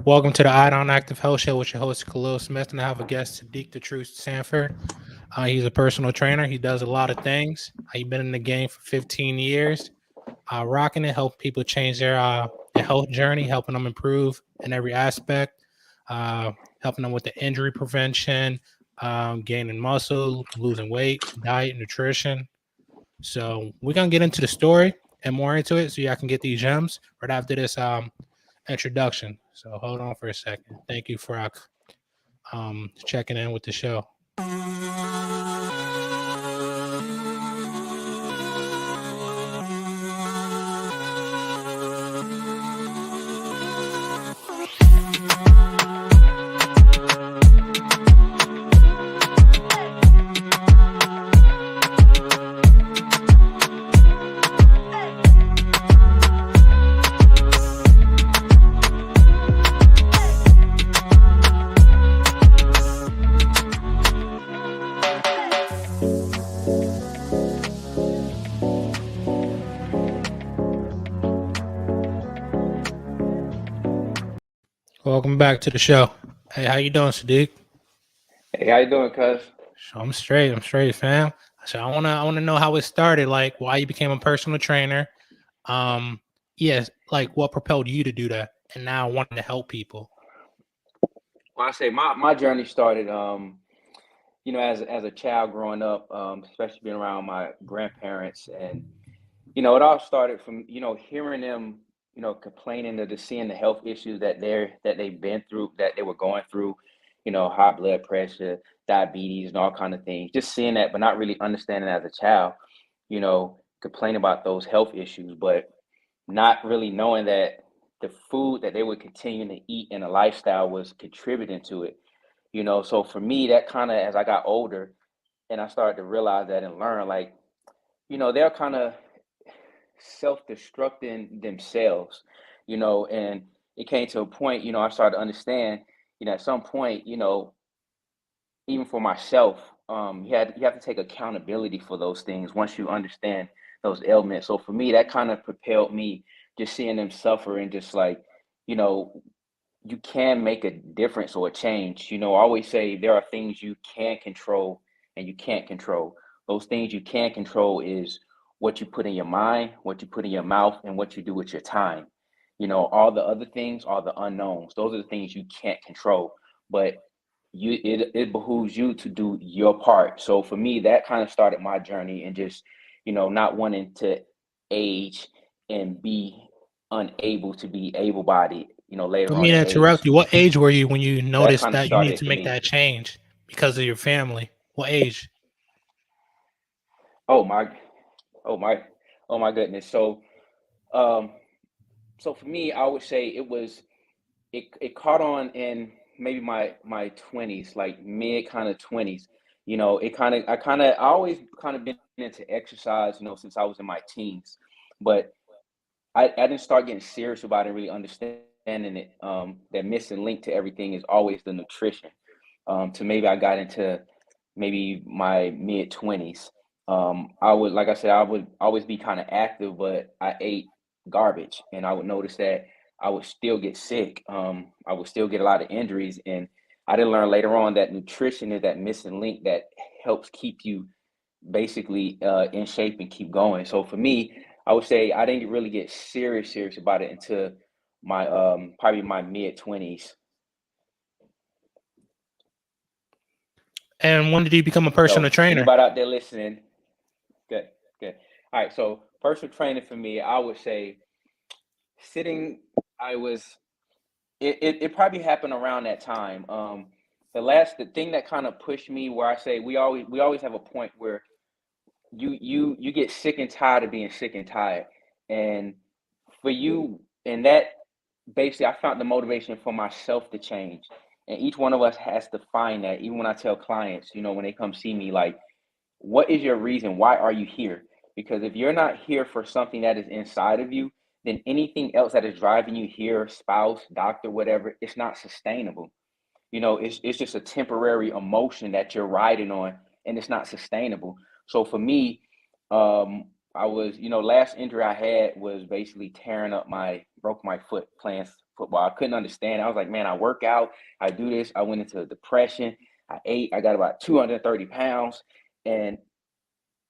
Welcome to the I Don't Active Health Show with your host, Khalil Smith, and I have a guest, Sidq the Truth Sanford. He's a personal trainer. He does a lot of things. He's been in the game for 15 years, rocking it, helping people change their health journey, helping them improve in every aspect, helping them with the injury prevention, gaining muscle, losing weight, diet, nutrition. So we're going to get into the story and more into it so y'all can get these gems right after this introduction. So hold on for a second. Thank you for checking in with the show. Welcome back to the show. Hey, how you doing, Sidq? Hey, how you doing, cuz? So I'm straight, fam. So I wanna know how it started, like why you became a personal trainer. Yes, like what propelled you to do that, and now wanting to help people. Well, I say my journey started, as a child growing up, especially being around my grandparents, and it all started from hearing them, complaining of just seeing the health issues that they've been through, that they were going through, high blood pressure, diabetes, and all kind of things. Just seeing that, but not really understanding as a child, complaining about those health issues, but not really knowing that the food that they were continuing to eat and the lifestyle was contributing to it. So for me, that kind of, as I got older and I started to realize that and learn, like, they're kind of self-destructing themselves, and it came to a point, I started to understand, at some point, even for myself, you have to take accountability for those things once you understand those ailments. So for me, that kind of propelled me, just seeing them suffer and just like, you know, you can make a difference or a change. I always say there are things you can control and you can't control. Those things you can control is what you put in your mind, what you put in your mouth, and what you do with your time. All the other things are the unknowns. Those are the things you can't control. But it behooves you to do your part. So for me, that kind of started my journey, and just, not wanting to age and be unable to be able bodied, later Let on me in interrupt age. you. What age were you when you That noticed kind of that you need started to for make me. that change because of your family? What age? Oh my, oh my, oh my goodness. Um, so for me, I would say it caught on in maybe my 20s, like mid kind of 20s. I always kind of been into exercise, since I was in my teens, but I didn't start getting serious about it and really understanding it. That missing link to everything is always the nutrition. To maybe I got into maybe my mid 20s. I would, like I said, I would always be kind of active, but I ate garbage, and I would notice that I would still get sick. I would still get a lot of injuries, and I didn't learn later on that nutrition is that missing link that helps keep you basically in shape and keep going. So for me, I would say I didn't really get serious about it until my probably my mid 20s. And when did you become a personal So trainer? anybody out there listening, good, good. All right, so personal training for me, I would say sitting, I was it probably happened around that time. The thing that kind of pushed me, where I say we always have a point where you get sick and tired of being sick and tired. And for you, and that basically I found the motivation for myself to change. And each one of us has to find that. Even when I tell clients, when they come see me, like, what is your reason? Why are you here? Because if you're not here for something that is inside of you, then anything else that is driving you here, spouse, doctor, whatever, it's not sustainable. It's just a temporary emotion that you're riding on, and it's not sustainable. So for me, I was, last injury I had was basically broke my foot playing football. I couldn't understand. I was like, man, I work out, I do this. I went into a depression. I got about 230 pounds. And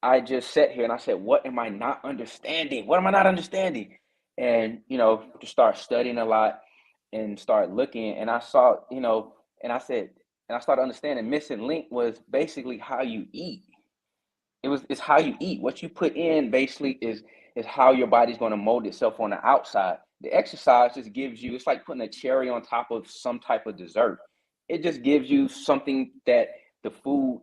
I just sat here and I said, what am I not understanding? What am I not understanding? And, just start studying a lot and start looking. And I saw, and I said, and I started understanding missing link was basically how you eat. It's how you eat. What you put in basically is how your body's going to mold itself on the outside. The exercise just gives you, it's like putting a cherry on top of some type of dessert. It just gives you something that the food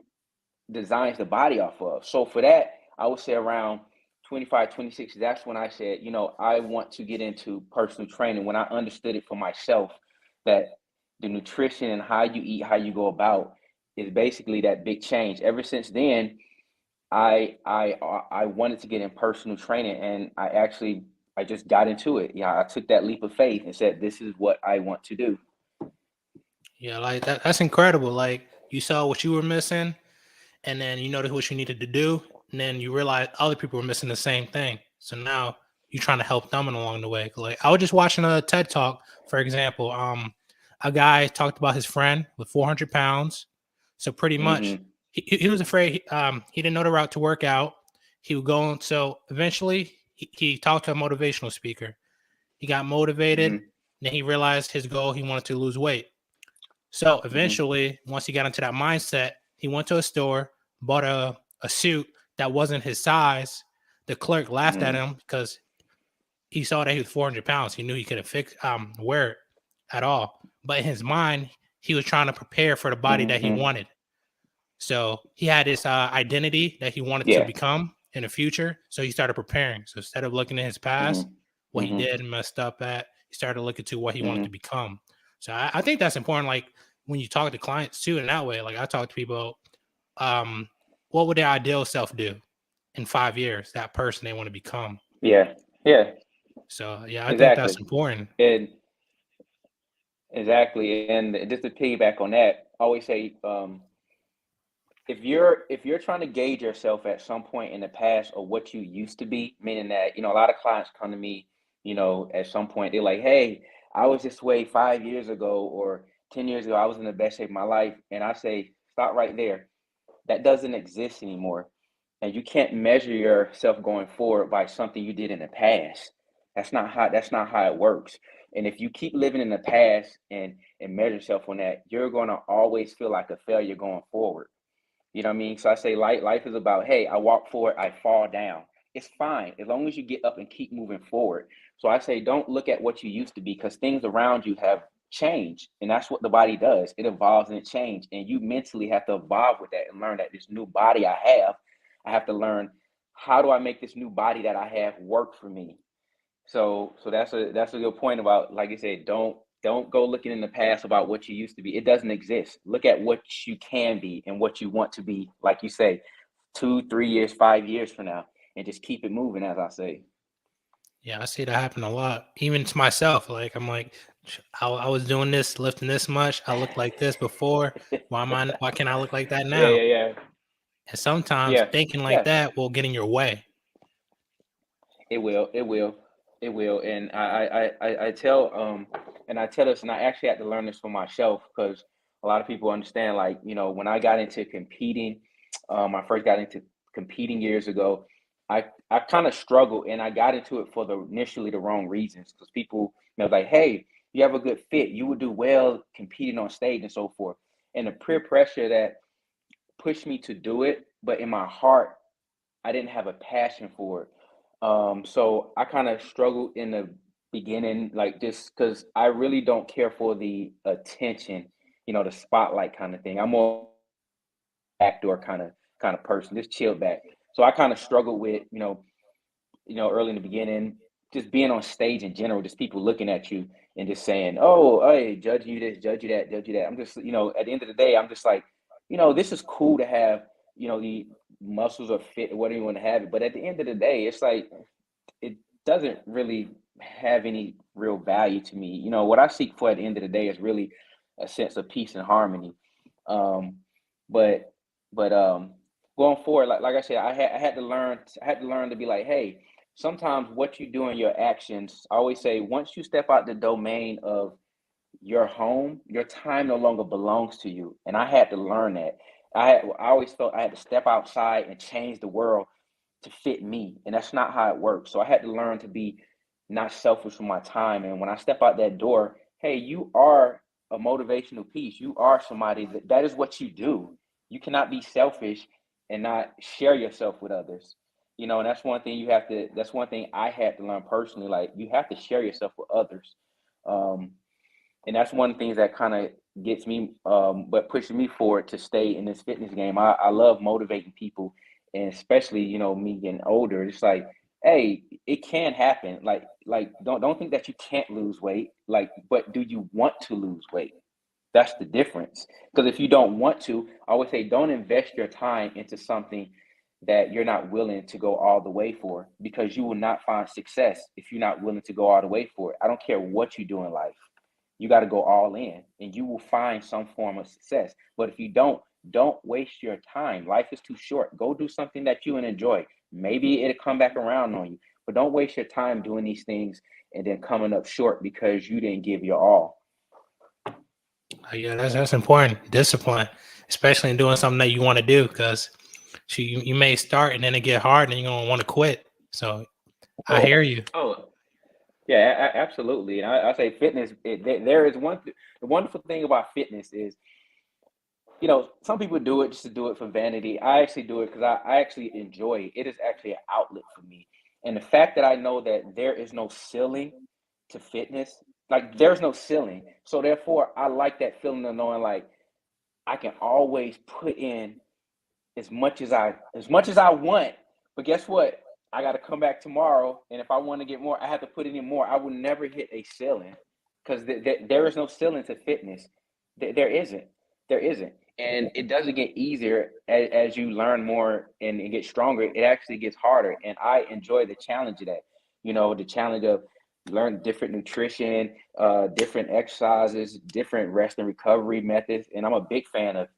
designs the body off of. So for that, I would say around 25, 26, that's when I said, I want to get into personal training, when I understood it for myself, that the nutrition and how you eat, how you go about is basically that big change. Ever since then, I wanted to get in personal training, and I just got into it. Yeah, I took that leap of faith and said, this is what I want to do. Yeah, like that's incredible. Like you saw what you were missing, and then you noticed what you needed to do, and then you realize other people were missing the same thing. So now you're trying to help them along the way. Like I was just watching a TED talk, for example. A guy talked about his friend with 400 pounds. So pretty much, Mm-hmm. he was afraid. He didn't know the route to work out. He would go. So eventually, he talked to a motivational speaker. He got motivated. Mm-hmm. Then he realized his goal. He wanted to lose weight. So Mm-hmm. eventually, once he got into that mindset, he went to a store, bought a suit that wasn't his size. The clerk laughed at Mm-hmm. him because he saw that he was 400 pounds. He knew he couldn't wear it at all. But in his mind, he was trying to prepare for the body that he Mm-hmm. wanted. So he had this identity that he wanted to Yeah. become in the future. So he started preparing. So instead of looking at his past, Mm-hmm. what he Mm-hmm. did and messed up at, he started looking to what he wanted to Mm-hmm. become. So I think that's important. Like when you talk to clients too, in that way, like I talk to people, um, what would their ideal self do in 5 years? That person they want to become. Yeah. Yeah. So yeah, I think that's Exactly. important. And exactly. And just to piggyback on that, I always say, if you're trying to gauge yourself at some point in the past or what you used to be, meaning that, a lot of clients come to me, at some point they're like, hey, I was this way 5 years ago or 10 years ago, I was in the best shape of my life. And I say, stop right there. That doesn't exist anymore. And you can't measure yourself going forward by something you did in the past. That's not how it works. And if you keep living in the past and measure yourself on that, you're gonna always feel like a failure going forward. You know what I mean? So I say life is about, hey, I walk forward, I fall down. It's fine as long as you get up and keep moving forward. So I say, don't look at what you used to be, because things around you have changed. And that's what the body does. It evolves and it changes. And you mentally have to evolve with that and learn that this new body I have to learn, how do I make this new body that I have work for me? So that's a good point about, like I said, don't go looking in the past about what you used to be. It doesn't exist. Look at what you can be and what you want to be, like you say, 2, 3 years, 5 years from now, and just keep it moving, as I say. Yeah, I see that happen a lot. Even to myself, like I'm like, I was doing this, lifting this much. I looked like this before. Why can't I look like that Yeah, now? yeah, yeah, And sometimes yeah, thinking like yeah. that will get in your way. It will. It will. It will. And I tell and I tell this, and I actually had to learn this for myself, because a lot of people understand, like, when I got into competing, I first got into competing years ago. I kind of struggled, and I got into it for the initially the wrong reasons, because people, like, hey, you have a good fit, you would do well competing on stage and so forth, and the peer pressure that pushed me to do it, but in my heart I didn't have a passion for it. So I kind of struggled in the beginning, like, just because I really don't care for the attention, the spotlight kind of thing. I'm more backdoor kind of person, just chill back. So I kind of struggled with, early in the beginning, just being on stage in general, just people looking at you and just saying, "Oh, hey, judge you this, judge you that, judge you that." I'm just, at the end of the day, I'm just like, this is cool to have, the muscles or fit or whatever you want to have it, but at the end of the day, it's like it doesn't really have any real value to me. What I seek for at the end of the day is really a sense of peace and harmony. Um, but but going forward, like I said, I had to learn to be like, hey, sometimes what you do in your actions, I always say, once you step out the domain of your home, your time no longer belongs to you. And I had to learn that. I always felt I had to step outside and change the world to fit me. And that's not how it works. So I had to learn to be not selfish with my time. And when I step out that door, hey, you are a motivational piece. You are somebody that is what you do. You cannot be selfish and not share yourself with others. And that's one thing that's one thing I had to learn personally. Like, you have to share yourself with others. Um, and that's one of the things that kind of gets me, but pushes me forward to stay in this fitness game. I love motivating people, and especially me getting older. It's like, hey, it can happen. Like don't think that you can't lose weight. Like, but do you want to lose weight? That's the difference. Because if you don't want to, I always say, don't invest your time into something that you're not willing to go all the way for, because you will not find success if you're not willing to go all the way for it. I don't care what you do in life. You got to go all in and you will find some form of success. But if you don't waste your time. Life is too short. Go do something that you enjoy. Maybe it'll come back around on you. But don't waste your time doing these things and then coming up short because you didn't give your all. Yeah, that's important. Discipline, especially in doing something that you want to do, because you may start and then it get hard and you're gonna want to quit. So I hear you. Oh, yeah, absolutely. And I say fitness. There is the wonderful thing about fitness is, some people do it just to do it for vanity. I actually do it because I actually enjoy it. It is actually an outlet for me. And the fact that I know that there is no ceiling to fitness, like there's no ceiling. So therefore, I like that feeling of knowing like I can always put in as much as I want. But guess what? I got to come back tomorrow, and if I want to get more, I have to put it in more. I will never hit a ceiling because there is no ceiling to fitness. There isn't. There isn't, and it doesn't get easier as you learn more and get stronger. It actually gets harder, and I enjoy the challenge of that. The challenge of learn different nutrition, different exercises, different rest and recovery methods, and I'm a big fan of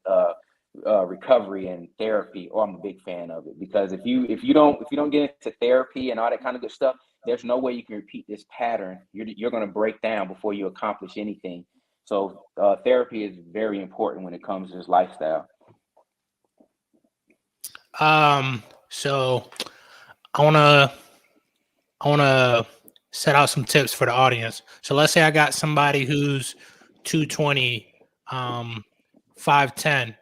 recovery and therapy. I'm a big fan of it, because if you don't get into therapy and all that kind of good stuff, there's no way you can repeat this pattern. You're going to break down before you accomplish anything. So therapy is very important when it comes to this lifestyle. So I wanna set out some tips for the audience. So let's say I got somebody who's 220, 5'10".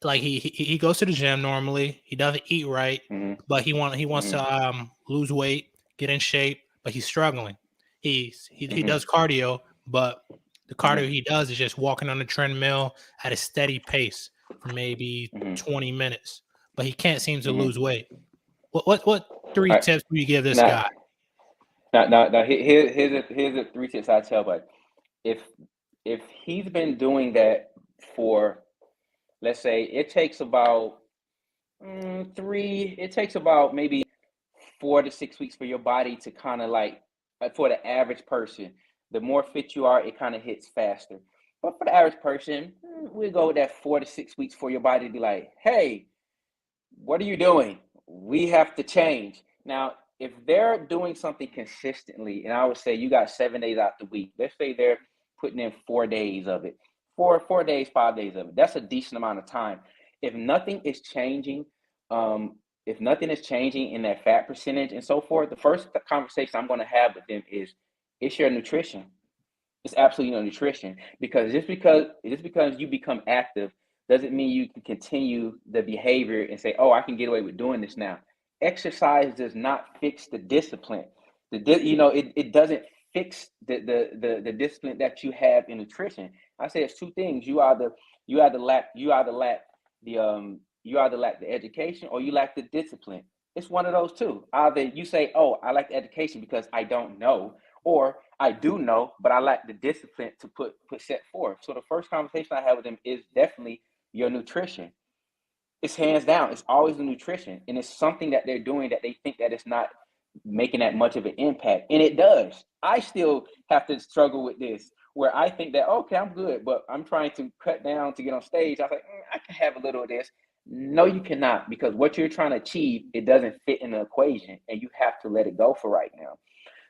Like he goes to the gym normally. He doesn't eat right, Hmm. but he wants Hmm. to lose weight, get in shape, but he's struggling. He Hmm. does cardio, but the Hmm. cardio he does is just walking on the treadmill at a steady pace for maybe Hmm. 20 minutes, but he can't seem to Hmm. lose weight. What three All right. tips do you give this Now, guy? here's the three tips I tell. But if if he's been doing that for, let's say, it takes about it takes about maybe 4 to 6 weeks for your body to kind of like for the average person. The more fit you are, it kind of hits faster. But for the average person, we'll go with that 4 to 6 weeks for your body to be like, hey, what are you doing? We have to change. Now, if they're doing something consistently, and I would say you got 7 days out the week, let's say they're putting in 4 days of it, four days, 5 days of it. That's a decent amount of time. If nothing is changing, um, if nothing is changing in that fat percentage and so forth, the first conversation I'm going to have with them is, it's your nutrition. It's absolutely no nutrition, because just because you become active doesn't mean you can continue the behavior and say, "Oh, I can get away with doing this now." Exercise does not fix the discipline. It doesn't fix the discipline that you have in nutrition. I say it's two things. You either lack the education, or you lack the discipline. It's one of those two. Either you say, "Oh, I lack the education because I don't know," or I do know, but I lack the discipline to put set forth. So the first conversation I have with them is definitely your nutrition. It's hands down. It's always the nutrition, and it's something that they're doing that they think that it's not making that much of an impact, and it does. I still have to struggle with this, where I think that, okay, I'm good, but I'm trying to cut down to get on stage. I was like, I can have a little of this. No, you cannot, because what you're trying to achieve, it doesn't fit in the equation, and you have to let it go for right now.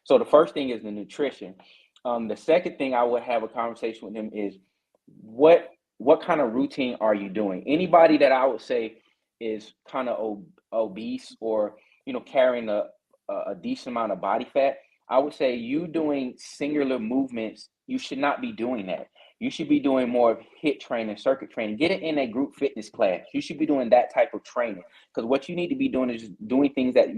So the first thing is the nutrition. The second thing I would have a conversation with him is what what kind of routine are you doing? Anybody that I would say is kind of obese, or carrying a decent amount of body fat, I would say you doing singular movements. You should not be doing that. You should be doing more of HIIT training, circuit training. Get it in a group fitness class. You should be doing that type of training, because what you need to be doing is doing things that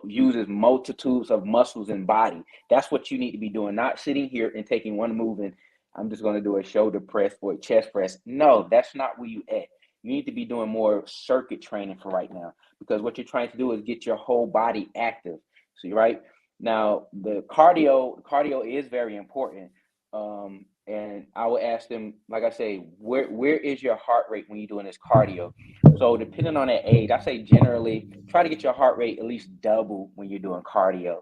uses multitudes of muscles and body. That's what you need to be doing, not sitting here and taking one move and I'm just going to do a shoulder press or a chest press. No, that's not where you at. You need to be doing more circuit training for right now, because what you're trying to do is get your whole body active. So you're right. Now, the cardio is very important. And I would ask them, like I say, where is your heart rate when you're doing this cardio? So depending on that age, I say generally try to get your heart rate at least double when you're doing cardio.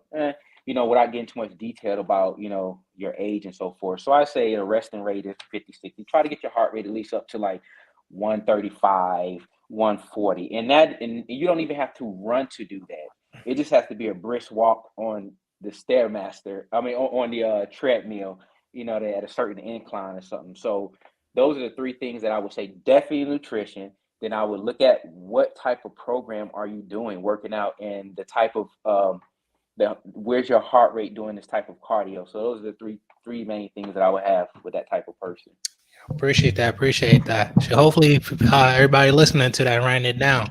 Without getting too much detail about, your age and so forth. So I say a resting rate is 50, 60. Try to get your heart rate at least up to like 135, 140. And you don't even have to run to do that. It just has to be a brisk walk on the Stairmaster. I mean, on the treadmill, at a certain incline or something. So those are the three things that I would say. Definitely nutrition. Then I would look at what type of program are you doing, working out, and the type of where's your heart rate doing this type of cardio. So those are the three main things that I would have with that type of person. Appreciate that. Appreciate that. So hopefully, everybody listening to that, writing it down.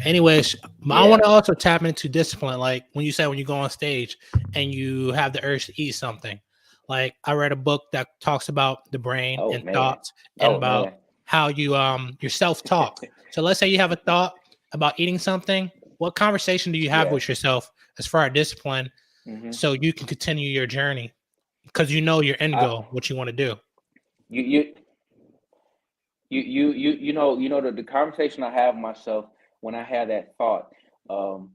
Anyways, I want Yeah. to also tap into discipline. Like when you say when you go on stage and you have the urge to eat something. Like I read a book that talks about the brain Oh and man. thoughts and Oh about man. how you your self talk. So let's say you have a thought about eating something. What conversation do you have Yeah. with yourself as far as discipline, Mm-hmm. so you can continue your journey because you know your end I goal, what you want to do. you you the conversation I have with myself when I have that thought. Um,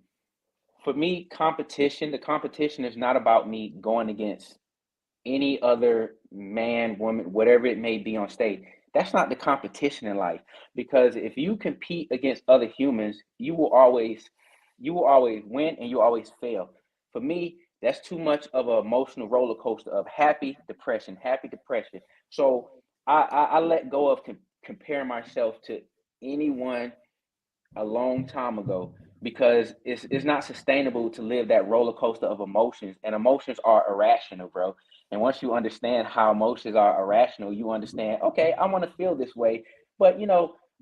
for me, the competition is not about me going against any other man, woman, whatever it may be on stage. That's not the competition in life. Because if you compete against other humans, you will always win and you always fail. For me, that's too much of an emotional roller coaster of happy, depression, happy, depression. So I let go of comparing myself to anyone a long time ago, because it's not sustainable to live that roller coaster of emotions, and emotions are irrational, bro. And once you understand how emotions are irrational, you understand, okay, I want to feel this way, but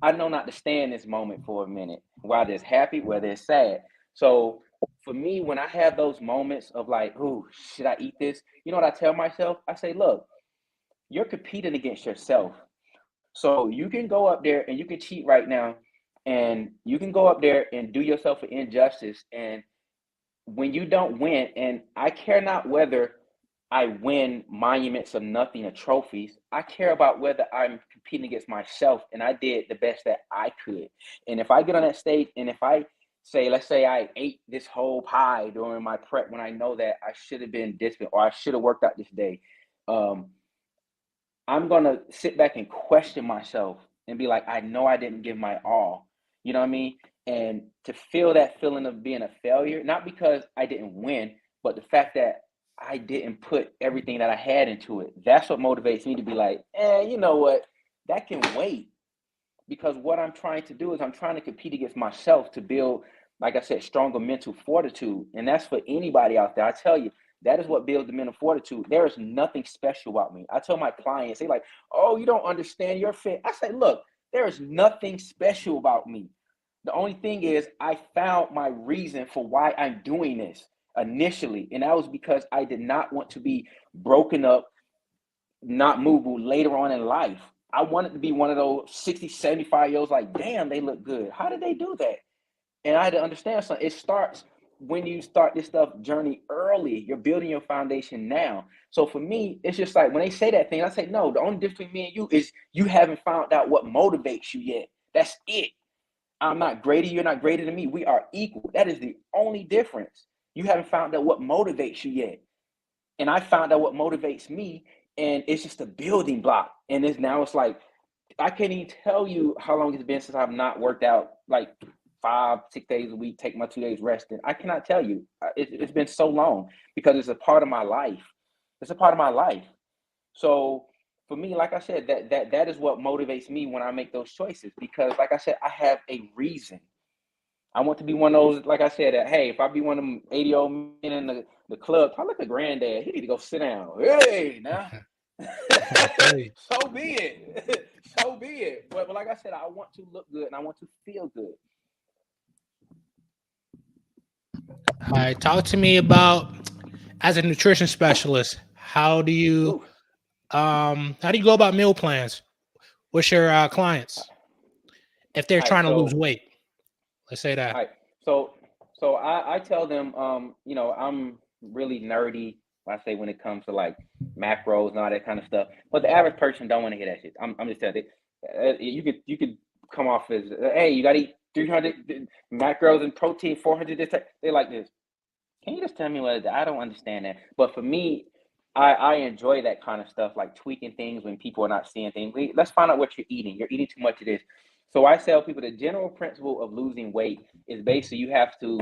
I know not to stay in this moment for a minute, whether it's happy, whether it's sad. So for me, when I have those moments of like, oh, should I eat this, you know what I tell myself? I say, look, you're competing against yourself. So you can go up there and you can cheat right now, and you can go up there and do yourself an injustice. And when you don't win, and I care not whether I win monuments of nothing or trophies, I care about whether I'm competing against myself and I did the best that I could. And if I get on that stage and if I say, let's say I ate this whole pie during my prep when I know that I should have been disciplined or I should have worked out this day, um, I'm gonna sit back and question myself and be like, I know I didn't give my all. You know what I mean? And to feel that feeling of being a failure, not because I didn't win, but the fact that I didn't put everything that I had into it. That's what motivates me to be like, you know what? That can wait, because what I'm trying to do is I'm trying to compete against myself to build, like I said, stronger mental fortitude. And that's for anybody out there. I tell you, that is what builds the mental fortitude. There is nothing special about me. I tell my clients, they like, oh, you don't understand, you're fit. I say, look, there is nothing special about me. The only thing is I found my reason for why I'm doing this initially. And that was because I did not want to be broken up, not movable later on in life. I wanted to be one of those 60, 75 year olds like, damn, they look good. How did they do that? And I had to understand something. It starts when you start this stuff journey early. You're building your foundation now. So for me, it's just like when they say that thing, I say, no, the only difference between me and you is you haven't found out what motivates you yet. That's it. I'm not greater. You're not greater than me. We are equal. That is the only difference. You haven't found out what motivates you yet. And I found out what motivates me, and it's just a building block. And it's now it's like I can't even tell you how long it's been since I've not worked out like 5, 6 days a week, take my 2 days resting. I cannot tell you. It's been so long because it's a part of my life. It's a part of my life. So for me, like I said, that is what motivates me when I make those choices, because like I said, I have a reason. I want to be one of those, like I said, that hey, if I be one of them 80-year-old men in the club, I look at granddad, he need to go sit down. Hey, now. I feel you. So be it. So be it. But like I said, I want to look good and I want to feel good. All right, talk to me about, as a nutrition specialist, Ooh. how do you go about meal plans? What's your clients if they're All right, trying to lose so weight? Let's say all that. right. So I tell them, I'm really nerdy. I say when it comes to like macros and all that kind of stuff. But the average person don't want to hear that shit. I'm just telling you, you could come off as, hey, you got to eat 300 macros and protein, 400 this. They like this. Can you just tell me what it is? I don't understand that. But for me, I enjoy that kind of stuff, like tweaking things when people are not seeing things. Let's find out what you're eating. You're eating too much of this. So I tell people the general principle of losing weight is basically you have to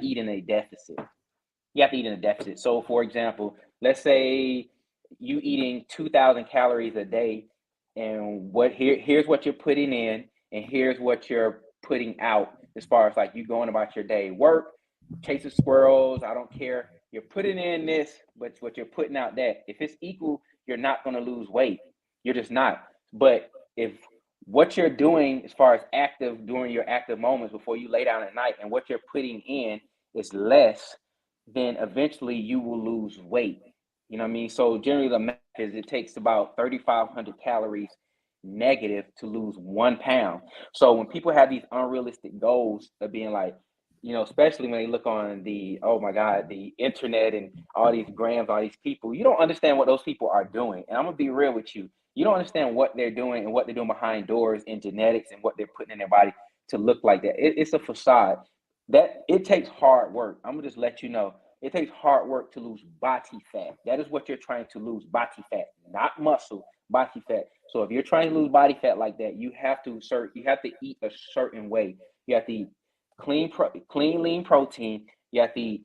eat in a deficit. You have to eat in a deficit. So for example, let's say you eating 2,000 calories a day, and here's what you're putting in, and here's what you're putting out as far as like you going about your day. Work, chasing squirrels, I don't care. You're putting in this, but what you're putting out that. If it's equal, you're not going to lose weight. You're just not. But if what you're doing as far as active during your active moments before you lay down at night and what you're putting in is less, then eventually you will lose weight. You know what I mean? So generally the math is it takes about 3,500 calories negative to lose 1 pound. So when people have these unrealistic goals of being like, especially when they look on the, oh my God, the internet and all these grams, all these people, you don't understand what those people are doing. And I'm gonna be real with you. You don't understand what they're doing and what they're doing behind doors in genetics and what they're putting in their body to look like that. It's a facade. That it takes hard work. I'm gonna just let you know. It takes hard work to lose body fat. That is what you're trying to lose, body fat, not muscle, body fat. So if you're trying to lose body fat like that, you have to eat a certain way. You have to eat clean lean protein. You have to eat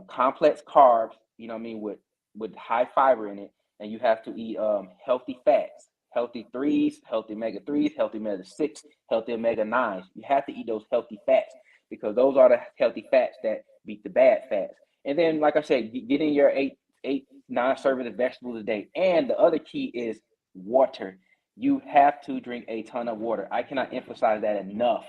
complex carbs. You know what I mean, with high fiber in it, and you have to eat healthy fats, healthy threes, healthy omega threes, healthy omega six, healthy omega nines. You have to eat those healthy fats because those are the healthy fats that beat the bad fats. And then, like I said, get in your eight, 9 servings of vegetables a day. And the other key is water. You have to drink a ton of water. I cannot emphasize that enough.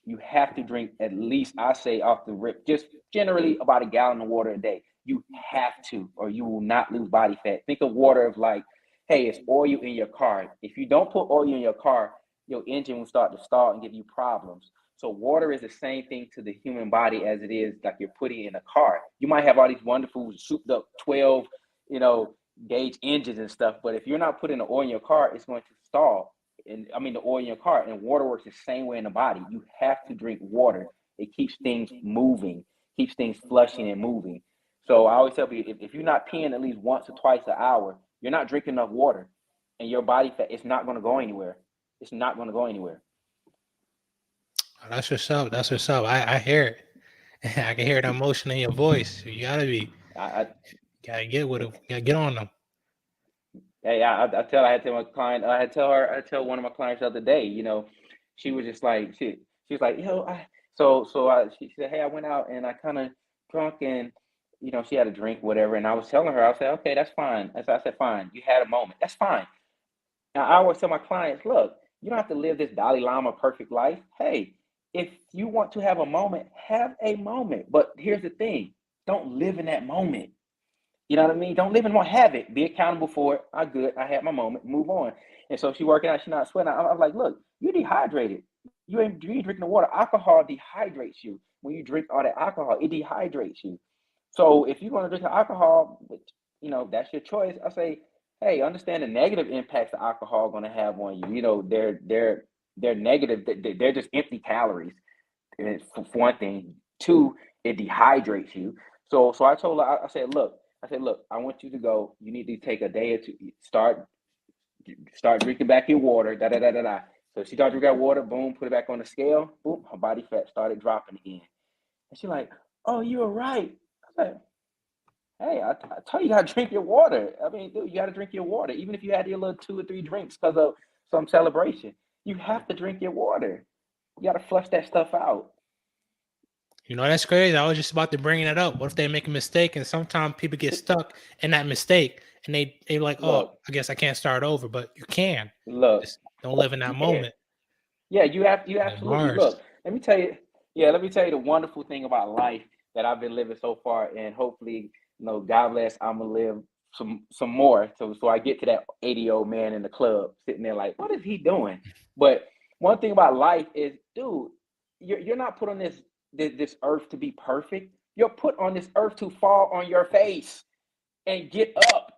You have to drink at least, I say off the rip, just generally about a gallon of water a day. You have to, or you will not lose body fat. Think of water of like, hey, it's oil in your car. If you don't put oil in your car, your engine will start to stall and give you problems. So water is the same thing to the human body as it is like you're putting in a car. You might have all these wonderful souped up 12, gauge engines and stuff, but if you're not putting the oil in your car, it's going to stall. And I mean the oil in your car, and water works the same way in the body. You have to drink water. It keeps things moving, keeps things flushing and moving. So I always tell people if you're not peeing at least once or twice an hour, you're not drinking enough water, and your body fat it's not going to go anywhere. It's not going to go anywhere. Oh, that's what's up. That's what's up. I hear it. I can hear the emotion in your voice. You I, gotta get with it. Gotta get on them. Hey, I had to tell my client, I tell one of my clients the other day, she was just like, she was like, she said, hey, I went out and I kind of drunk and, she had a drink, whatever. And I was telling her, I said, okay, that's fine. I said, fine. You had a moment. That's fine. Now, I always tell my clients, look, you don't have to live this Dalai Lama perfect life. Hey, if you want to have a moment, have a moment. But here's the thing, don't live in that moment. You know what I mean? Don't live in one habit. Be accountable for it. I good. I had my moment. Move on. And so she working out. She not sweating. I'm like, look, you dehydrated. You ain't drinking the water. Alcohol dehydrates you. When you drink all that alcohol, it dehydrates you. So if you're going to drink the alcohol, that's your choice. I say, hey, understand the negative impacts the alcohol going to have on you. They're negative. They're just empty calories. And for one thing, two, it dehydrates you. So I told her, I said, look, I want you to go. You need to take a day or two. Start start drinking back your water, da da da da da. So she started drinking that water, boom, put it back on the scale, boom, her body fat started dropping again. And she's like, oh, you were right. I was like, hey, I told you gotta drink your water. I mean, dude, you gotta drink your water. Even if you had your little 2 or 3 drinks because of some celebration, you have to drink your water. You gotta flush that stuff out. You know, that's crazy. I was just about to bring that up. What if they make a mistake and sometimes people get stuck in that mistake and they like, oh, Look, I guess I can't start over, but you can. look, Just don't live in that you can. moment. Yeah, you Like absolutely Mars. look. Let me tell you. Yeah, let me tell you the wonderful thing about life that I've been living so far, and hopefully, God bless, I'm gonna live some more. So I get to that 80-year-old man in the club sitting there like, what is he doing? But one thing about life is, dude, you're not put on this earth to be perfect. You're put on this earth to fall on your face and get up.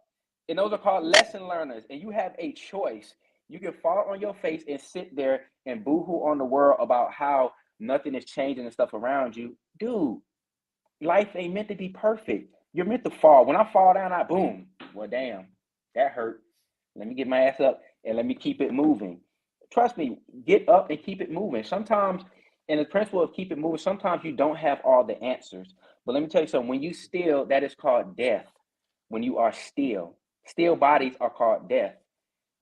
And those are called lesson learners. And you have a choice. You can fall on your face and sit there and boohoo on the world about how nothing is changing and stuff around you. Dude, life ain't meant to be perfect. You're meant to fall. When I fall down, I boom. Well, damn, that hurt. Let me get my ass up and let me keep it moving. Trust me, get up and keep it moving. Sometimes, in the principle of keep it moving, sometimes you don't have all the answers. But let me tell you something. When you still, that is called death. When you are still bodies are called death.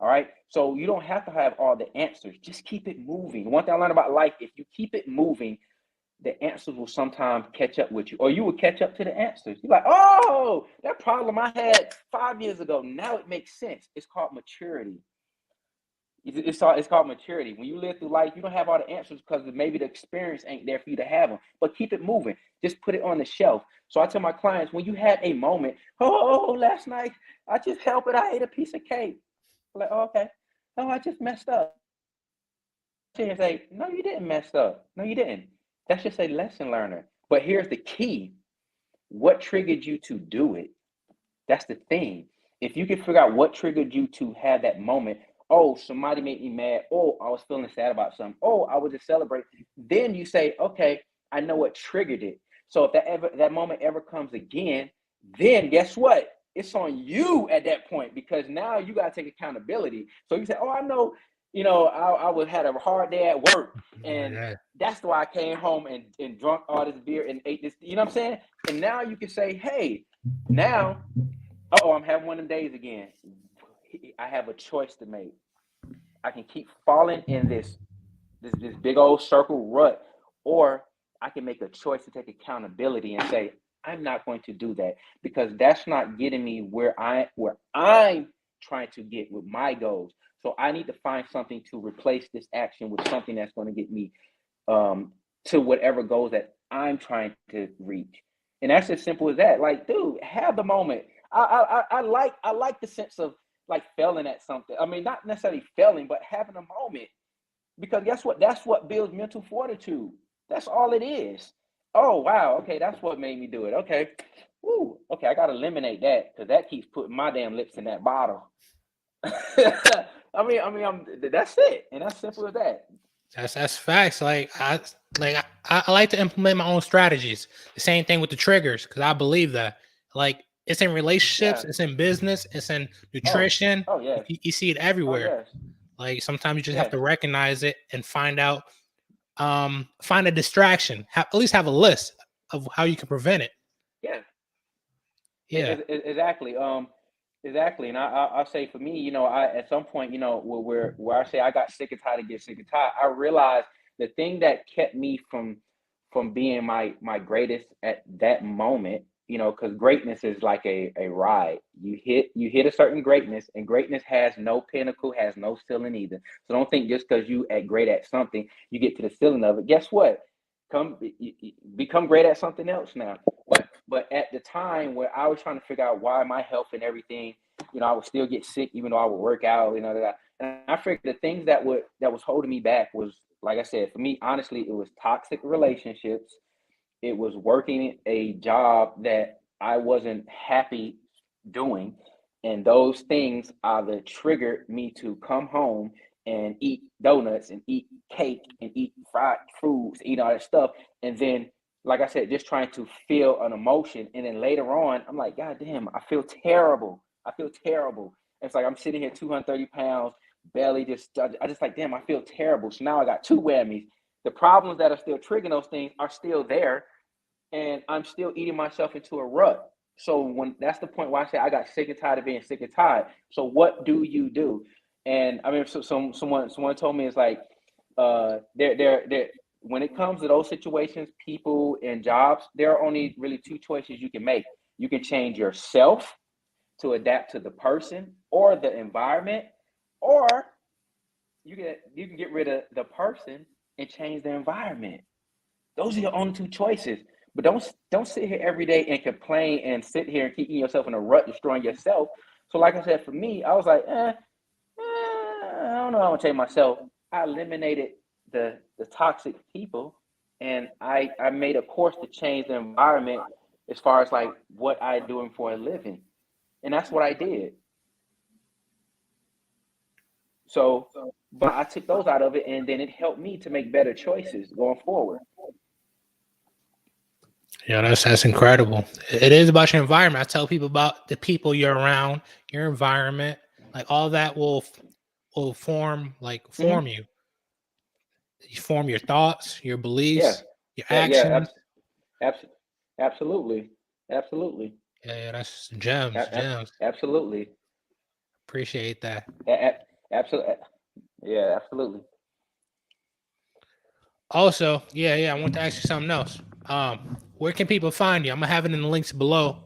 All right. So you don't have to have all the answers. Just keep it moving. One thing I learned about life, if you keep it moving, the answers will sometimes catch up with you, or you will catch up to the answers. You're like, oh, that problem I had 5 years ago, now it makes sense. It's called maturity. It's called maturity. When you live through life, you don't have all the answers because maybe the experience ain't there for you to have them. But keep it moving. Just put it on the shelf. So I tell my clients, when you have a moment, oh, last night I just helped it. I ate a piece of cake. I'm like, oh, okay. Oh, I just messed up. And say, no, you didn't mess up. No, you didn't. That's just a lesson learner. But here's the key. What triggered you to do it? That's the thing. If you can figure out what triggered you to have that moment, oh, somebody made me mad. Oh, I was feeling sad about something. Oh, I was just celebrating. Then you say, okay, I know what triggered it. So if that moment ever comes again, then guess what? It's on you at that point because now you got to take accountability. So you say, oh, I know, I had a hard day at work and Yeah. that's why I came home and drunk all this beer and ate this. You know what I'm saying? And now you can say, hey, now I'm having one of them days again. I have a choice to make. I can keep falling in this big old circle rut, or I can make a choice to take accountability and say, I'm not going to do that because that's not getting me where I'm trying to get with my goals. So I need to find something to replace this action with something that's going to get me to whatever goals that I'm trying to reach. And that's as simple as that. Like, dude, have the moment. I like the sense of like failing at something. I mean, not necessarily failing, but having a moment. Because guess what? That's what builds mental fortitude. That's all it is. Oh wow, okay, that's what made me do it. Okay. Woo, okay, I gotta eliminate that because that keeps putting my damn lips in that bottle. That's it. And that's simple as that. That's facts. I like to implement my own strategies. The same thing with the triggers because I believe that. Like it's in relationships, Yeah. it's in business, it's in Oh, nutrition. oh yes. You see it Oh everywhere. yes. Like sometimes you just have Yes. to recognize it and find a distraction. At least have a list of how you can prevent it. Yeah. Yeah. Exactly. Exactly. And I'll say for me, I at some point, where I say I got sick and tired of getting sick and tired, I realized the thing that kept me from being my greatest at that moment, because greatness is like a ride. You hit a certain greatness, and greatness has no pinnacle, has no ceiling either. So don't think just because you at great at something, you get to the ceiling of it. Guess what? Become great at something else now. But at the time where I was trying to figure out why my health and everything, I would still get sick even though I would work out, and I figured the things that was holding me back was, like I said, for me, honestly, it was toxic relationships. It was working a job that I wasn't happy doing. And those things either triggered me to come home and eat donuts and eat cake and eat fried foods, eat all that stuff. And then, like I said, just trying to feel an emotion. And then later on, I'm like, God damn, I feel terrible. I feel terrible. It's like I'm sitting here 230 pounds, belly I just like, damn, I feel terrible. So now I got two whammies. The problems that are still triggering those things are still there, and I'm still eating myself into a rut. So when that's the point where I say I got sick and tired of being sick and tired. So what do you do? And I mean, someone told me, it's like, there when it comes to those situations, people and jobs, there are only really two choices you can make. You can change yourself to adapt to the person or the environment, or you can get rid of the person and change the environment. Those are your only two choices. But don't sit here every day and complain and sit here and keep yourself in a rut, destroying yourself. So, like I said, for me, I was like, I don't know. I want to change myself. I eliminated the toxic people, and I made a course to change the environment as far as like what I doing for a living, and that's what I did. So, but I took those out of it, and then it helped me to make better choices going forward. Yeah, that's incredible. It is about your environment. I tell people about the people you're around, your environment, like all that will Hmm. form you. You form your thoughts, your Yeah, beliefs, your yeah, actions. absolutely, absolutely, Yeah, that's gems. absolutely, Appreciate that. absolutely, yeah, absolutely. Also, yeah, I want to ask you something else. Where can people find you? I'm gonna have it in the links below.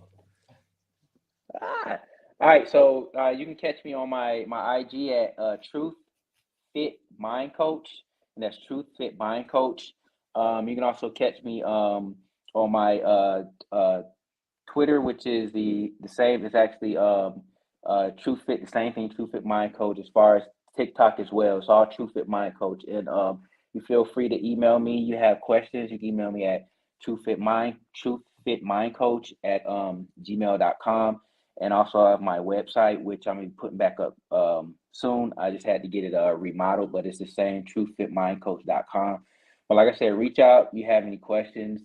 Ah. All right, so you can catch me on my IG at Truth Fit Mind Coach, and that's Truth Fit Mind Coach. You can also catch me on my Twitter, which is the same. It's actually Truth Fit, the same thing. Truth Fit Mind Coach. As far as TikTok as well, it's all Truth Fit Mind Coach. And you feel free to email me. You have questions, you can email me at truthfitmindcoach at gmail.com. And also I have my website, which I'm gonna be putting back up soon. I just had to get it remodeled, but it's the same, truthfitmindcoach.com. But like I said, reach out. You have any questions?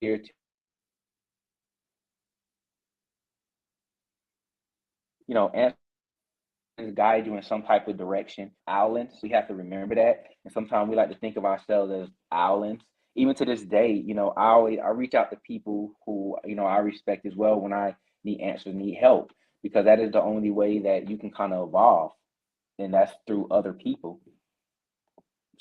Here to, answer, guide you in some type of direction. Owlins, we have to remember that. And sometimes we like to think of ourselves as owlins. Even to this day, I reach out to people who, I respect as well when I need answers, need help, because that is the only way that you can kind of evolve, and that's through other people.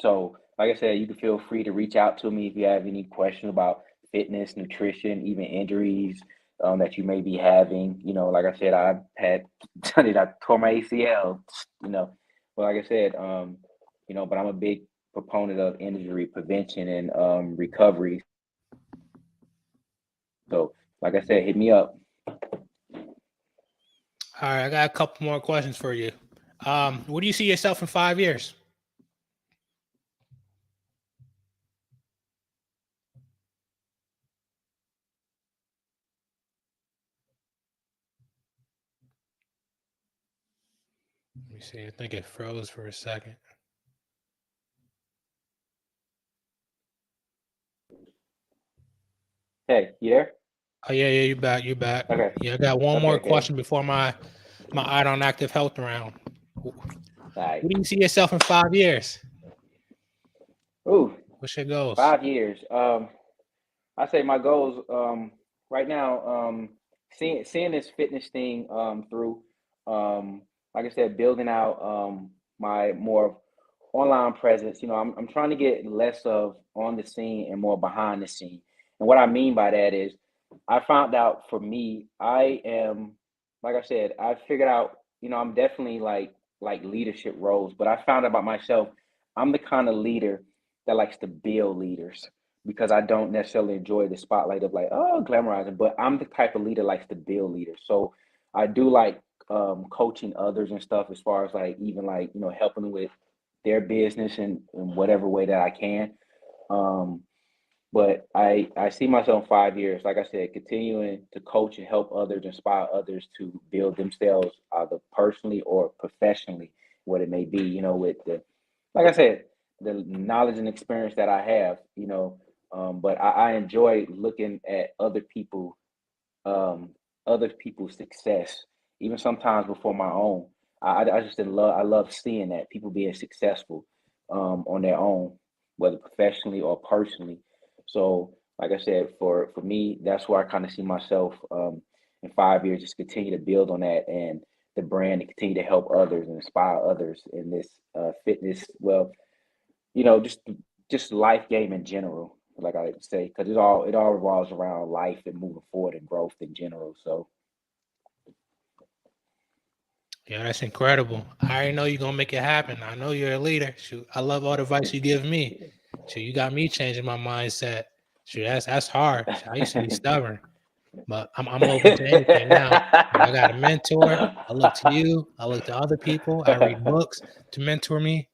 So, like I said, you can feel free to reach out to me if you have any questions about fitness, nutrition, even injuries that you may be having. Like I said, I've had done it. I tore my ACL. You know, but like I said, but I'm a big proponent of injury prevention and recovery. So, like I said, hit me up. All right, I got a couple more questions for you. Where do you see yourself in 5 years? Let me see. I think it froze for a second. Hey, you there? Oh yeah, you back. You back. Okay, Yeah, I got one okay, more okay. question before my eye on active health round. All right. Where do you see yourself in 5 years? Ooh, What's your goals? 5 years. I say my goals right now, seeing this fitness thing through, um, like I said, building out my more online presence. I'm trying to get less of on the scene and more behind the scene. And what I mean by that is, I found out for me, I am, like I said, I figured out, I'm definitely like leadership roles, but I found out about myself, I'm the kind of leader that likes to build leaders, because I don't necessarily enjoy the spotlight of like, oh, glamorizing, but I'm the type of leader that likes to build leaders. So I do like coaching others and stuff, as far as like even like, helping them with their business in whatever way that I can. Um, but I see myself in 5 years, like I said, continuing to coach and help others, inspire others to build themselves either personally or professionally, what it may be, with like I said, the knowledge and experience that I have, but I enjoy looking at um, other people's success even sometimes before my own. I just didn't love. I love seeing that people being successful on their own, whether professionally or personally. So, like I said, for me, that's where I kind of see myself in 5 years, just continue to build on that and the brand and continue to help others and inspire others in this fitness. Well, just life game in general, like I like to say, because it all revolves around life and moving forward and growth in general. So Yeah, that's incredible. I already know you're gonna make it happen. I know you're a leader. Shoot, I love all the advice you give me. Shoot, you got me changing my mindset. Shoot, that's hard. I used to be stubborn, but I'm open to anything now. I got a mentor. I look to you. I look to other people. I read books to mentor me.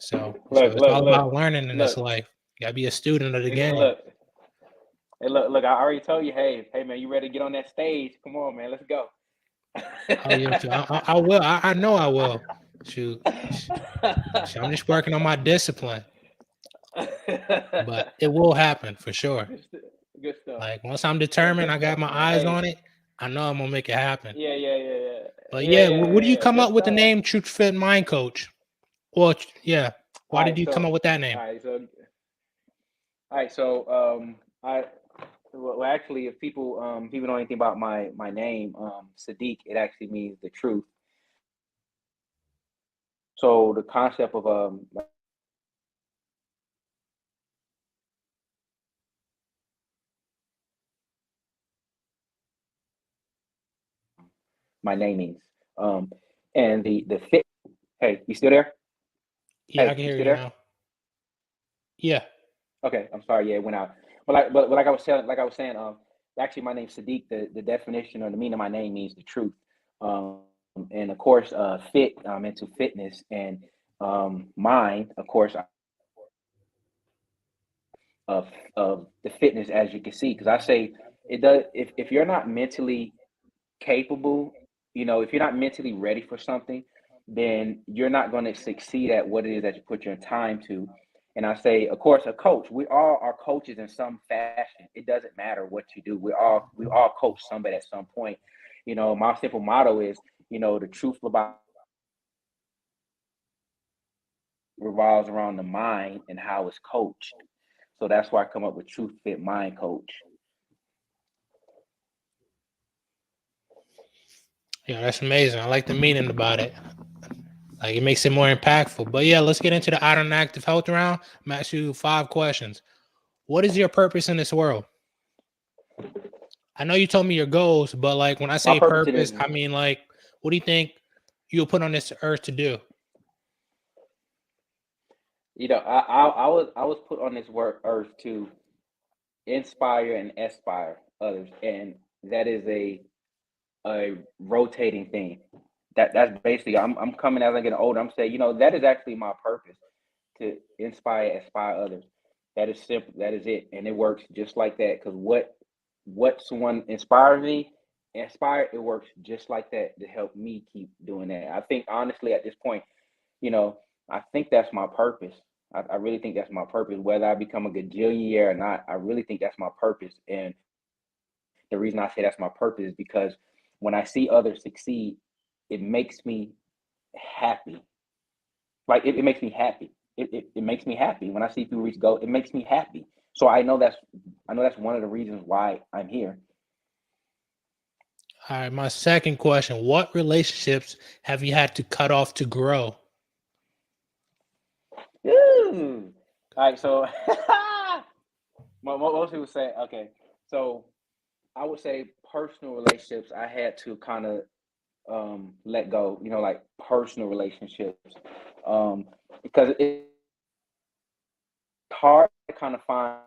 So look, it's look, all look, about learning in this look, life. You gotta be a student of the game. look, hey, look. I already told you, hey, man, you ready to get on that stage? Come on, man, let's go. Oh yeah, shoot, I will. I know I will. Shoot, shoot, I'm just working on my discipline, but it will happen for sure. good, good stuff. Like once I'm Hey, determined, good I got stuff, my man. eyes Hey, on it. I know I'm gonna make it happen. yeah. But Yeah, yeah, yeah, what do yeah, you yeah. come Good up with the stuff. name Truth Fit Mind Coach? Well, yeah. All Why right, did you come so up with that name? all right, so all right, so I well, actually, if people know anything about my name, Siddiq, it actually means the truth. So the concept of my name means, um, and the fit. Hey, you still there? Yeah, I Hey, can you hear still you there? now. Yeah. Okay, I'm sorry. Yeah, it went out. But like I was saying, actually, my name's Sadiq. The definition or the meaning of my name means the truth. Um, and of course, fit. I'm into fitness and mind. Of course, of of the fitness, as you can see, because I say it does. If you're not mentally capable, if you're not mentally ready for something, then you're not going to succeed at what it is that you put your time to. And I say, of course, a coach. We all are coaches in some fashion. It doesn't matter what you do. We all coach somebody at some point. My simple motto is, the truth about revolves around the mind and how it's coached. So that's why I come up with Truth Fit Mind Coach. Yeah, that's amazing. I like the meaning about it. Like it makes it more impactful. But yeah, let's get into the out and active health round. I'm asking you 5 questions. What is your purpose in this world? I know you told me your goals, but like when I My say purpose it purpose, is, I mean like what do you think you'll put on this earth to do? I was put on this work earth to inspire and aspire others, and that is a rotating thing. That's basically, I'm coming as I get older. I'm saying, that is actually my purpose, to aspire others. That is simple. That is it, and it works just like that. Because what someone inspires me, it works just like that to help me keep doing that. I think honestly at this point, you know, I think that's my purpose. I really think that's my purpose. Whether I become a gajillionaire or not, I really think that's my purpose. And the reason I say that's my purpose is because when I see others succeed, it makes me happy. Like it makes me happy. It makes me happy when I see people reach goals. It makes me happy. So I know that's one of the reasons why I'm here. All right, my second question. What relationships have you had to cut off to grow? Ooh. All right, so most people say, okay, so I would say personal relationships I had to kind of let go, like personal relationships, um, because it's hard to kind of find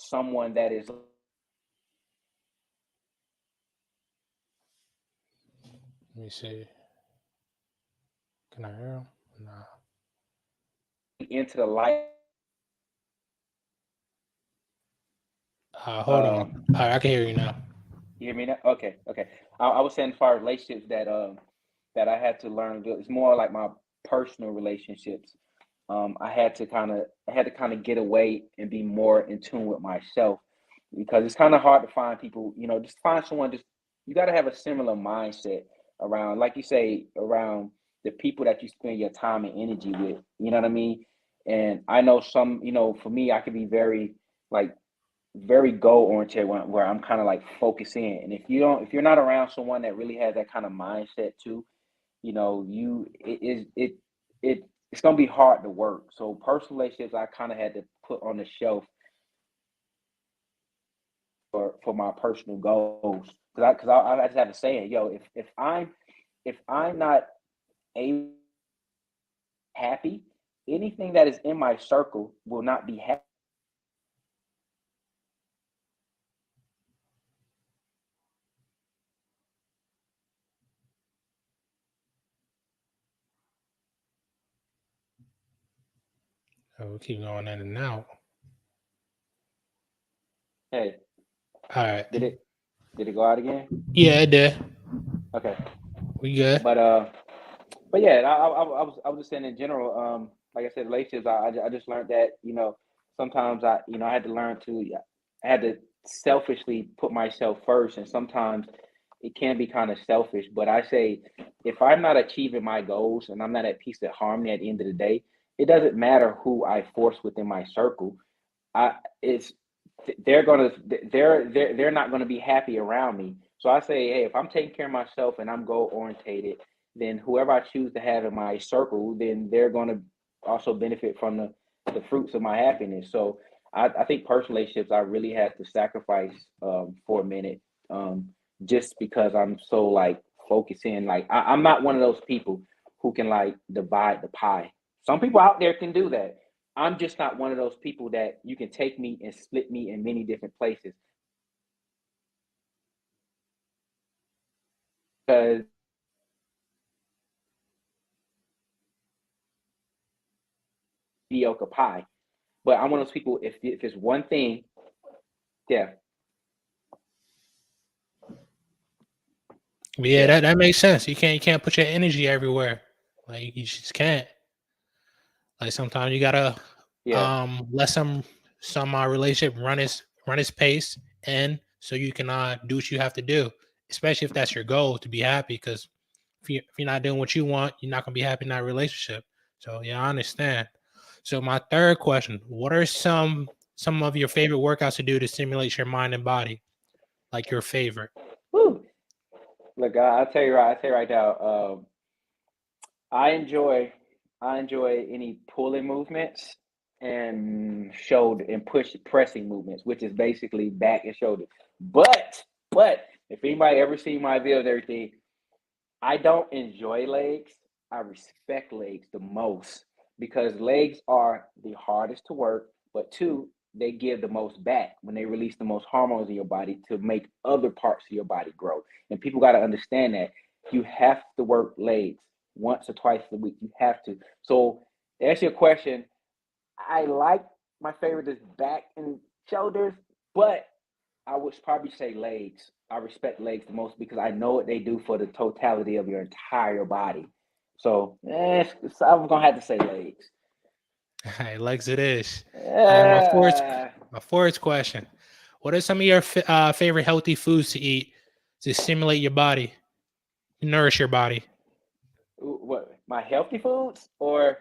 someone that is Let me see. Can I hear him? No. into the life. Hold on. Um, All right, I can hear you now. you hear me now? Okay, okay. I was saying as far as relationships that I had to learn. It's more like my personal relationships. I had to kind of get away and be more in tune with myself. because it's kind of hard to find people, just find someone, just, you got to have a similar mindset around, like you say, around the people that you spend your time and energy with, you know what I mean? And I know some, for me, I could be very, like, very goal oriented where I'm kind of like focused in. And if you're not around someone that really has that kind of mindset too, it's gonna be hard to work. So personal relationships I kind of had to put on the shelf for my personal goals, because I just have a saying, yo, if I'm not happy, anything that is in my circle will not be happy. Oh, we keep going in and out. Hey, All right. did it go out again? Yeah, it did. Okay, We good. but yeah, I was just saying in general. Like I said, relationships. I just learned that sometimes I had to learn to I had to selfishly put myself first, and sometimes it can be kind of selfish. But I say, if I'm not achieving my goals and I'm not at peace and harmony at the end of the day, it doesn't matter who I force within my circle. I it's they're not gonna be happy around me. So I say, hey, if I'm taking care of myself and I'm goal orientated, then whoever I choose to have in my circle, then they're gonna also benefit from the fruits of my happiness. So I think personal relationships I really had to sacrifice for a minute, just because I'm so like focusing. Like I'm not one of those people who can like divide the pie. Some people out there can do that. I'm just not one of those people that you can take me and split me in many different places, because mediocre pie. But I'm one of those people. If it's one thing, yeah, But yeah, yeah, that makes sense. You can't put your energy everywhere. Like you just can't. Like sometimes you gotta yeah, let some relationship run its pace, and so you can do what you have to do, especially if that's your goal to be happy. Because if you're not doing what you want, you're not gonna be happy in that relationship. So yeah, I understand. So my third question: what are some of your favorite workouts to do to stimulate your mind and body? Like your favorite? woo. Look, I tell you right now. I enjoy I enjoy any pulling movements and shoulder and push pressing movements, which is basically back and shoulder. But if anybody ever seen my videos, everything, I don't enjoy legs. I respect legs the most, because legs are the hardest to work, but two, they give the most back when they release the most hormones in your body to make other parts of your body grow. And people got to understand that you have to work legs once or twice a week. You have to. So, to answer your question, I like, my favorite is back and shoulders, but I would probably say legs. I respect legs the most because I know what they do for the totality of your entire body. So, I'm gonna have to say legs. Hey, legs it is. And Uh, my fourth question: what are some of your favorite healthy foods to eat to stimulate your body, nourish your body? what, my healthy foods or?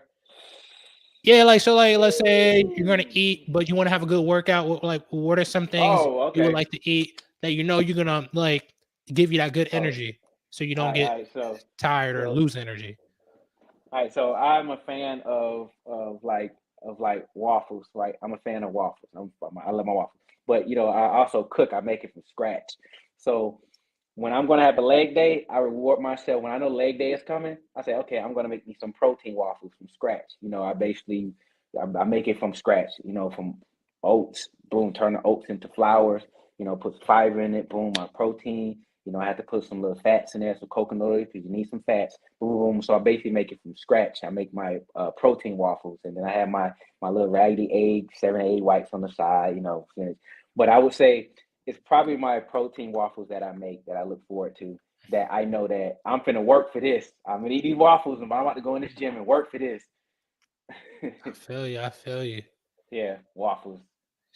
Yeah, like so, like let's say you're gonna eat, but you want to have a good workout. Like, what are some things Oh, you would okay. like to eat that you're gonna like give you that good Oh, energy, so you don't all get right. tired or So lose energy? All right, so I'm a fan of like waffles. Right, I'm a fan of waffles. I love my waffles, but I also cook. I make it from scratch. So when I'm gonna have a leg day, I reward myself. When I know leg day is coming, I say, okay, I'm gonna make me some protein waffles from scratch. I make it from scratch. From oats. Boom, turn the oats into flours. Put fiber in it. Boom, my protein. I have to put some little fats in there, some coconut oil because you need some fats. Boom, boom. So I basically make it from scratch. I make my protein waffles, and then I have my little raggedy egg, 7 egg whites on the side. But I would say it's probably my protein waffles that I make that I look forward to. That I know that I'm finna work for this. I'm gonna eat these waffles, and I'm about to go in this gym and work for this. I feel you. I feel you. Yeah, waffles.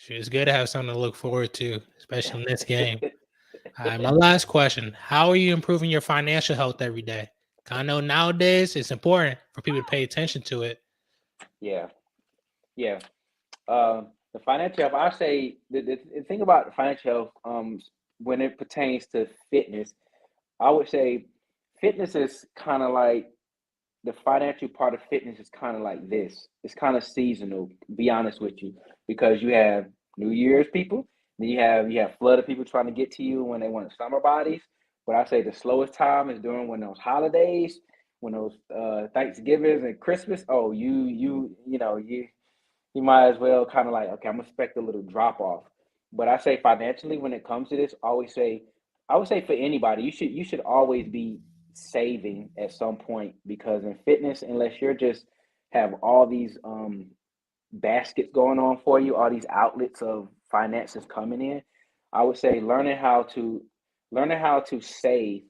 It's good to have something to look forward to, especially in this game. All right, my last question. How are you improving your financial health every day? I know nowadays it's important for people to pay attention to it. Yeah, yeah. The financial health, I say the thing about financial health, when it pertains to fitness, I would say fitness is kind of like the financial part of fitness is kind of like this. It's kind of seasonal, be honest with you, because you have New Year's people, then you have flood of people trying to get to you when they want summer bodies. But I say the slowest time is during when those holidays, when those Thanksgivings and Christmas. Oh, you might as well kind of like, okay, I'm gonna expect a little drop off. But I say financially, when it comes to this, I would say for anybody, you should always be saving at some point because in fitness, unless you're just have all these baskets going on for you, all these outlets of finances coming in, I would say learning how to save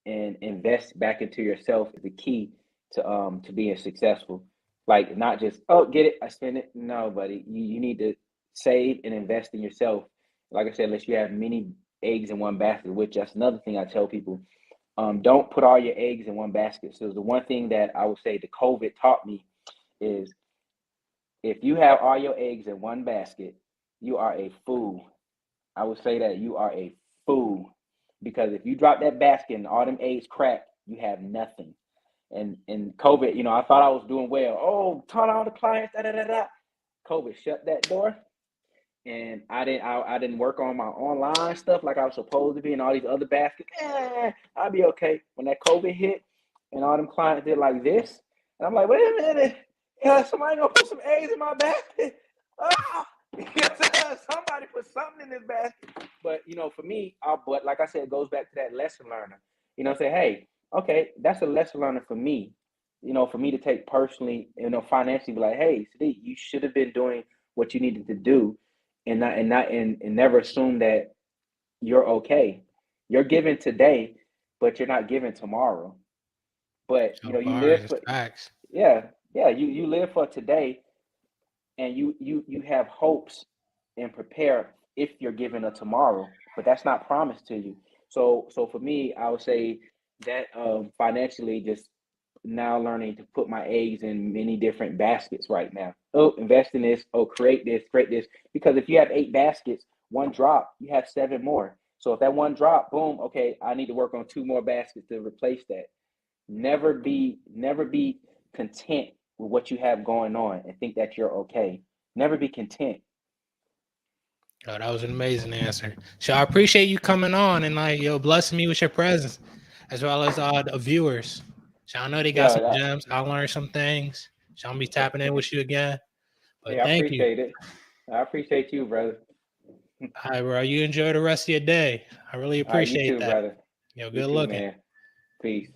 and invest back into yourself is the key to being successful. Like not just get it, I spend it. No, buddy, you need to save and invest in yourself. Like I said, unless you have many eggs in one basket, which that's another thing I tell people. Don't put all your eggs in one basket. So the one thing that I would say the COVID taught me is if you have all your eggs in one basket, you are a fool. I would say that you are a fool because if you drop that basket and all them eggs crack, you have nothing. And COVID, I thought I was doing well. Oh, taught all the clients, da da da da. COVID shut that door, and I didn't work on my online stuff like I was supposed to be, and all these other baskets. I'll be okay. When that COVID hit, and all them clients did like this, and I'm like, wait a minute, yeah, somebody gonna put some eggs in my basket. Ah! Somebody put something in this basket. But for me, but like I said, it goes back to that lesson learner. Say, hey, okay, that's a lesson learner for me. For me to take personally, financially, be like, hey, Sidq, you should have been doing what you needed to do, and never assume that you're okay. You're giving today, but you're not giving tomorrow. But So you far, live it's for facts. yeah, you live for today, and you have hopes and prepare if you're given a tomorrow, but that's not promised to you. So for me, I would say that financially, just now learning to put my eggs in many different baskets right now. Oh, invest in this. Oh, create this. Because if you have 8 baskets, one drop, you have 7 more. So if that one drop, boom, okay, I need to work on 2 more baskets to replace that. Never be content with what you have going on and think that you're okay. Never be content. Oh, that was an amazing answer. So I appreciate you coming on and blessing me with your presence, as well as the viewers. So I know they got Yeah, some gems. I learned some things. So I'm be tapping in with you again. But I thank you. appreciate it. I appreciate you, brother. All right, bro. You enjoy the rest of your day. I really All right, you appreciate too, that. brother. You Good too, looking. man. Peace.